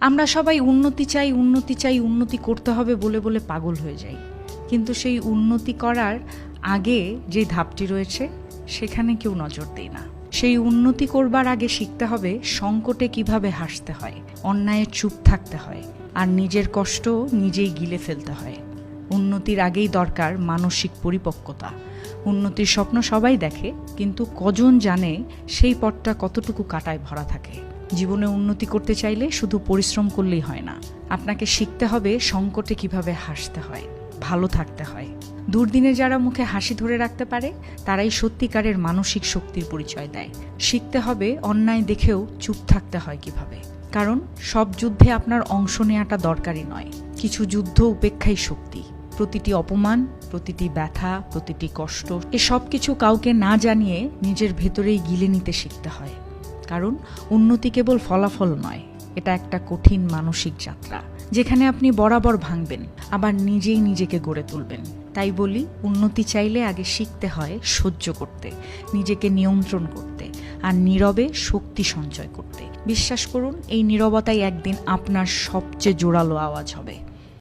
আমরা সবাই উন্নতি চাই, উন্নতি করতে হবে বলে বলে পাগল হয়ে যাই, কিন্তু সেই উন্নতি করার আগে যে ধাপটি রয়েছে সেখানে কেউ নজর দেয় না। সেই উন্নতি করবার আগে শিখতে হবে সংকটে কিভাবে হাসতে হয়, অন্যায়ে চুপ থাকতে হয়, আর নিজের কষ্ট নিজেই গিলে ফেলতে হয়। উন্নতির আগেই দরকার মানসিক পরিপক্কতা। উন্নতির স্বপ্ন সবাই দেখে, কিন্তু কজন জানে সেই পথটা কতটুকু কাঁটায় ভরা থাকে। জীবনে উন্নতি করতে চাইলে শুধু পরিশ্রম করলেই হয় না, আপনাকে শিখতে হবে সংকটে কিভাবে হাসতে হয়, ভালো থাকতে হয়। দুর্দিনে যারা মুখে হাসি ধরে রাখতে পারে তারাই সত্যিকারের মানসিক শক্তির পরিচয় দেয়। শিখতে হবে অন্যায় দেখেও চুপ থাকতে হয় কিভাবে, কারণ সব যুদ্ধে আপনার অংশ নেওয়াটা দরকারি নয়। কিছু যুদ্ধ উপেক্ষাই শক্তি। প্রতিটি অপমান, প্রতিটি ব্যথা, প্রতিটি কষ্ট, এসব কিছু কাউকে না জানিয়ে নিজের ভেতরেই গিলে নিতে শিখতে হয়। কারণ উন্নতি কেবল ফলাফল নয়, এটা একটা কঠিন মানসিক যাত্রা, যেখানে আপনি বরাবর ভাঙবেন, আবার নিজেই নিজেকে গড়ে তুলবেন। তাই বলি, উন্নতি চাইলে আগে শিখতে হয় সহ্য করতে, নিজেকে নিয়ন্ত্রণ করতে, আর নীরবে শক্তি সঞ্চয় করতে। বিশ্বাস করুন, এই নীরবতাই একদিন আপনার সবচেয়ে জোরালো আওয়াজ হবে।